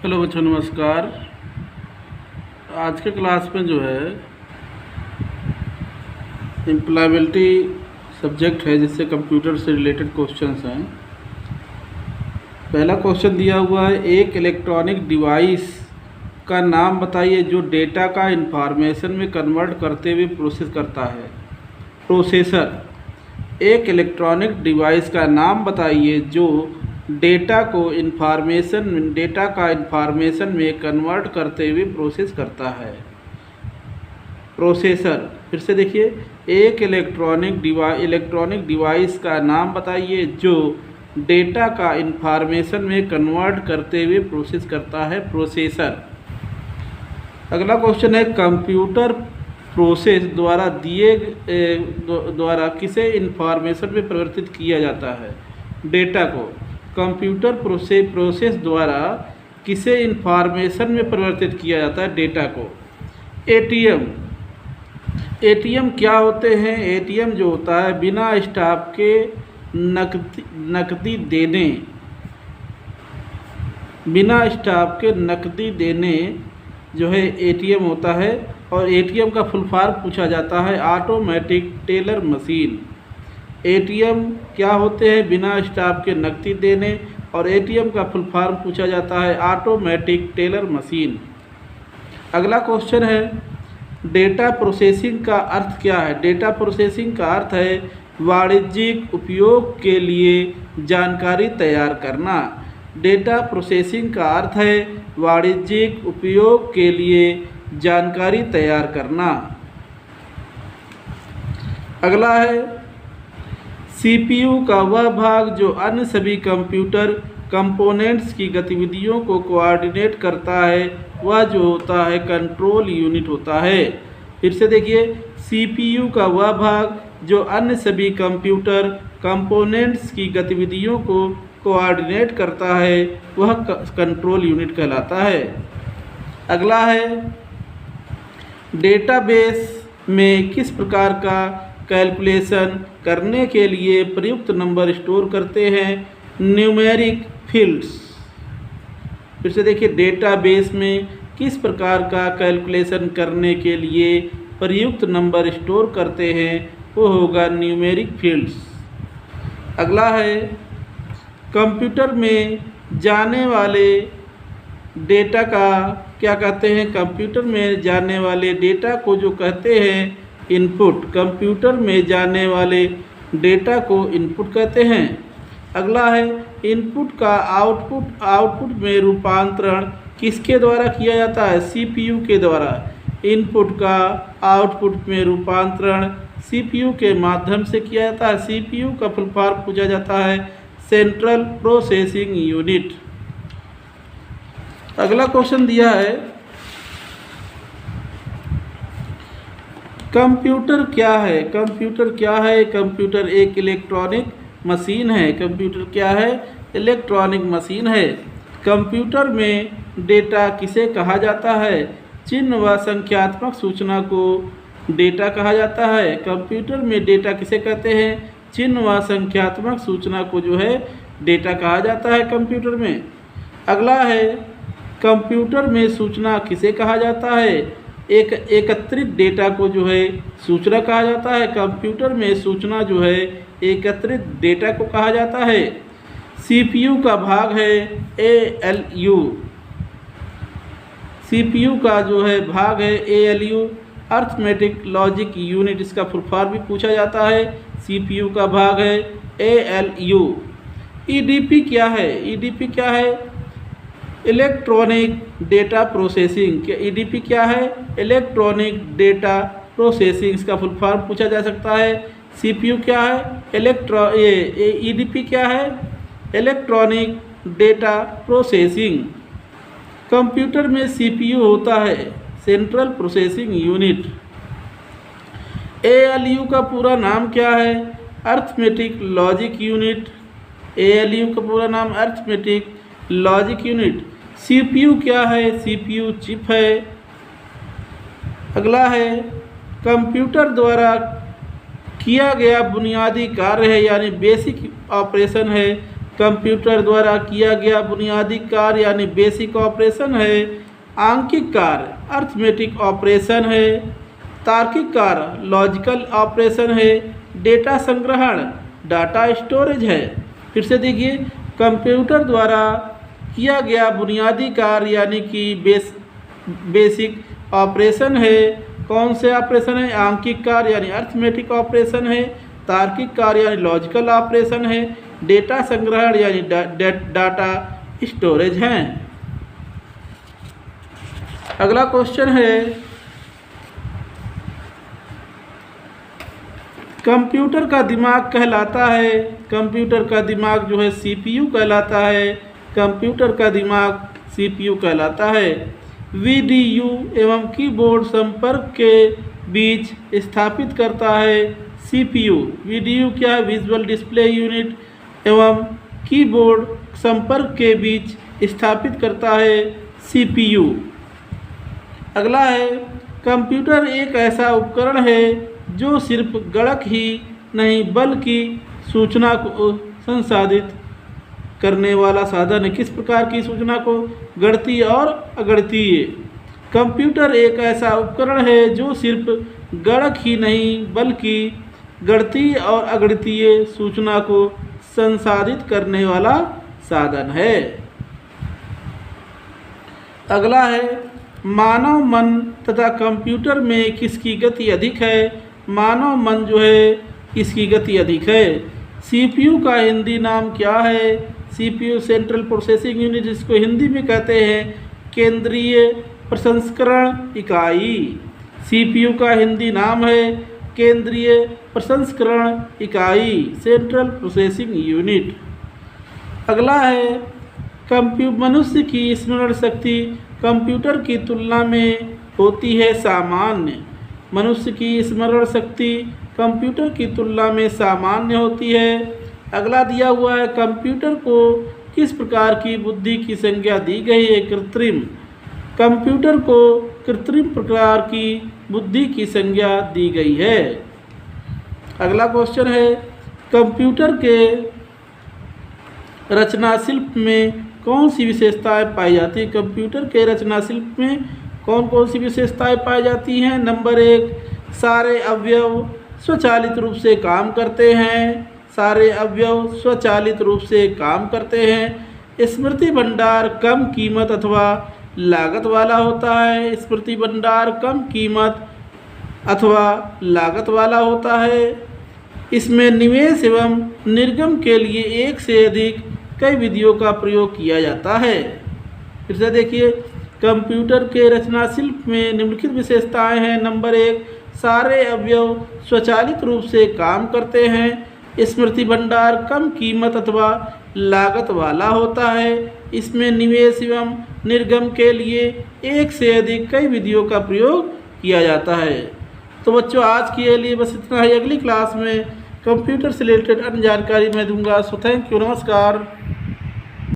Hello बच्चों, नमस्कार। आज के क्लास में जो है एम्प्लॉयबिलिटी सब्जेक्ट है, जिससे कंप्यूटर से रिलेटेड क्वेश्चंस हैं। पहला क्वेश्चन दिया हुआ है, एक इलेक्ट्रॉनिक डिवाइस का नाम बताइए जो डेटा का इंफॉर्मेशन में कन्वर्ट करते हुए प्रोसेस करता है। प्रोसेसर। एक इलेक्ट्रॉनिक डिवाइस का नाम बताइए जो डेटा का इंफॉर्मेशन में कन्वर्ट करते हुए प्रोसेस करता है। प्रोसेसर। फिर से देखिए, एक इलेक्ट्रॉनिक डिवाइस का नाम बताइए जो डेटा का इंफॉर्मेशन में कन्वर्ट करते हुए प्रोसेस करता है। प्रोसेसर। अगला क्वेश्चन है, कंप्यूटर प्रोसेस द्वारा किसे इंफॉर्मेशन में परिवर्तित किया जाता है। डेटा को। कंप्यूटर प्रोसेस द्वारा किसे इंफॉर्मेशन में परिवर्तित किया जाता है। डेटा को। एटीएम क्या होते हैं। एटीएम जो होता है बिना स्टाफ के नकदी देने जो है एटीएम होता है। और एटीएम का फुल फॉर्म पूछा जाता है ऑटोमेटिक टेलर मशीन। एटीएम क्या होते हैं बिना स्टाफ के नकदी देने, और एटीएम का फुल फॉर्म पूछा जाता है ऑटोमेटिक टेलर मशीन। अगला क्वेश्चन है, डेटा प्रोसेसिंग का अर्थ क्या है। डेटा प्रोसेसिंग का अर्थ है वाणिज्यिक उपयोग के लिए जानकारी तैयार करना। डेटा प्रोसेसिंग का अर्थ है वाणिज्यिक उपयोग के लिए जानकारी तैयार करना। अगला है, सीपीयू का वह भाग जो अन्य सभी कंप्यूटर कंपोनेंट्स की गतिविधियों को कोऑर्डिनेट करता है, वह जो होता है कंट्रोल यूनिट होता है। फिर से देखिए, सीपीयू का वह भाग जो अन्य सभी कंप्यूटर कंपोनेंट्स की गतिविधियों को कोऑर्डिनेट करता है, वह कंट्रोल यूनिट कहलाता है। अगला है, डेटाबेस में किस प्रकार का कैलकुलेशन करने के लिए प्रयुक्त नंबर स्टोर करते हैं। Numeric fields. फिर से देखिए, डेटाबेस में किस प्रकार का कैलकुलेशन करने के लिए प्रयुक्त नंबर स्टोर करते हैं, वो होगा न्यूमेरिक फील्ड्स। अगला है, कंप्यूटर में जाने वाले डेटा का क्या कहते हैं। कंप्यूटर में जाने वाले डेटा को जो कहते हैं इनपुट। कंप्यूटर में जाने वाले डेटा को इनपुट कहते हैं। अगला है, इनपुट का आउटपुट में रूपांतरण किसके द्वारा किया जाता है। सीपीयू के द्वारा। इनपुट का आउटपुट में रूपांतरण सीपीयू के माध्यम से किया जाता है। सीपीयू का फुल फॉर्म पूछा जाता है सेंट्रल प्रोसेसिंग यूनिट। अगला क्वेश्चन दिया है, कंप्यूटर क्या है। कंप्यूटर एक इलेक्ट्रॉनिक मशीन है। कंप्यूटर क्या है, इलेक्ट्रॉनिक मशीन है। कंप्यूटर में डेटा किसे कहा जाता है। चिन्ह व संख्यात्मक सूचना को डेटा कहा जाता है। कंप्यूटर में डेटा किसे कहते हैं, चिन्ह व संख्यात्मक सूचना को जो है डेटा कहा जाता है कंप्यूटर में। अगला है, कंप्यूटर में सूचना किसे कहा जाता है। एक एकत्रित डेटा को जो है सूचना कहा जाता है। कंप्यूटर में सूचना जो है एकत्रित डेटा को कहा जाता है। सीपीयू का भाग है एएलयू। सीपीयू का जो है भाग है एएलयू, अर्थमेटिक लॉजिक यूनिट। इसका फुल फॉर्म भी पूछा जाता है। सीपीयू का भाग है एएलयू। ईडीपी क्या है। ईडीपी क्या है, इलेक्ट्रॉनिक डेटा प्रोसेसिंग। ईडीपी क्या है, इलेक्ट्रॉनिक डेटा प्रोसेसिंग। इसका फुल फॉर्म पूछा जा सकता है। सीपीयू क्या है, ईडीपी क्या है, इलेक्ट्रॉनिक डेटा प्रोसेसिंग। कंप्यूटर में सीपीयू होता है सेंट्रल प्रोसेसिंग यूनिट। एएलयू का पूरा नाम क्या है, अर्थमेटिक लॉजिक यूनिट। एएलयू का पूरा नाम अर्थमेटिक लॉजिक यूनिट। सीपीयू क्या है, सीपीयू चिप है। अगला है, कंप्यूटर द्वारा किया गया बुनियादी कार्य है, यानी बेसिक ऑपरेशन है कंप्यूटर द्वारा किया गया बुनियादी कार्य यानी बेसिक ऑपरेशन है। आंकिक कार्य अर्थमेटिक ऑपरेशन है। तार्किक कार्य लॉजिकल ऑपरेशन है। डेटा संग्रहण डाटा स्टोरेज है। फिर से देखिए, कंप्यूटर द्वारा किया गया बुनियादी कार्य यानी कि बेसिक ऑपरेशन है। कौन से ऑपरेशन है? आंकिक कार्य यानी अर्थमेटिक ऑपरेशन है। तार्किक कार्य यानी लॉजिकल ऑपरेशन है। डेटा संग्रहण यानी डाटा स्टोरेज है। अगला क्वेश्चन है, कंप्यूटर का दिमाग कहलाता है, कंप्यूटर का दिमाग जो है सीपीयू कहलाता है। कंप्यूटर का दिमाग सीपीयू कहलाता है। वीडीयू एवं कीबोर्ड संपर्क के बीच स्थापित करता है सीपीयू। वीडीयू क्या है? विजुअल डिस्प्ले यूनिट एवं कीबोर्ड संपर्क के बीच स्थापित करता है सीपीयू। अगला है, कंप्यूटर एक ऐसा उपकरण है जो सिर्फ गणक ही नहीं बल्कि सूचना को संसाधित करने वाला साधन है। किस प्रकार की सूचना को? गणितीय और अगणितीय। कंप्यूटर एक ऐसा उपकरण है जो सिर्फ गणक ही नहीं बल्कि गणितीय और अगणितीय सूचना को संसाधित करने वाला साधन है। अगला है, मानव मन तथा कंप्यूटर में किसकी गति अधिक है? मानव मन जो है इसकी गति अधिक है। सीपीयू का हिंदी नाम क्या है? सीपीयू सेंट्रल प्रोसेसिंग यूनिट, जिसको हिंदी में कहते हैं केंद्रीय प्रसंस्करण इकाई। सीपीयू का हिंदी नाम है केंद्रीय प्रसंस्करण इकाई, सेंट्रल प्रोसेसिंग यूनिट। अगला है, मनुष्य की स्मरण शक्ति कंप्यूटर की तुलना में होती है सामान्य। मनुष्य की स्मरण शक्ति कंप्यूटर की तुलना में सामान्य होती है। अगला दिया हुआ है, कंप्यूटर को किस प्रकार की बुद्धि की संज्ञा दी गई है? कृत्रिम। कंप्यूटर को कृत्रिम प्रकार की बुद्धि की संज्ञा दी गई है। अगला क्वेश्चन है, कंप्यूटर के रचना शिल्प में कौन सी विशेषताएं पाई जाती है? कंप्यूटर के रचना शिल्प में कौन कौन सी विशेषताएं पाई जाती हैं? नंबर 1, सारे अवयव स्वचालित रूप से काम करते हैं। सारे अवयव स्वचालित रूप से काम करते हैं। स्मृति भंडार कम कीमत अथवा लागत वाला होता है। स्मृति भंडार कम कीमत अथवा लागत वाला होता है। इसमें निवेश एवं निर्गम के लिए एक से अधिक कई विधियों का प्रयोग किया जाता है। फिर से देखिए, कंप्यूटर के रचना शिल्प में निम्नलिखित विशेषताएं हैं। नंबर 1, सारे अवयव स्वचालित रूप से काम करते हैं। स्मृति भंडार कम कीमत अथवा लागत वाला होता है। इसमें निवेश एवं निर्गम के लिए एक से अधिक कई विधियों का प्रयोग किया जाता है। तो बच्चों, आज के लिए बस इतना ही। अगली क्लास में कंप्यूटर से रिलेटेड अन्य जानकारी मैं दूंगा। सो थैंक यू, नमस्कार।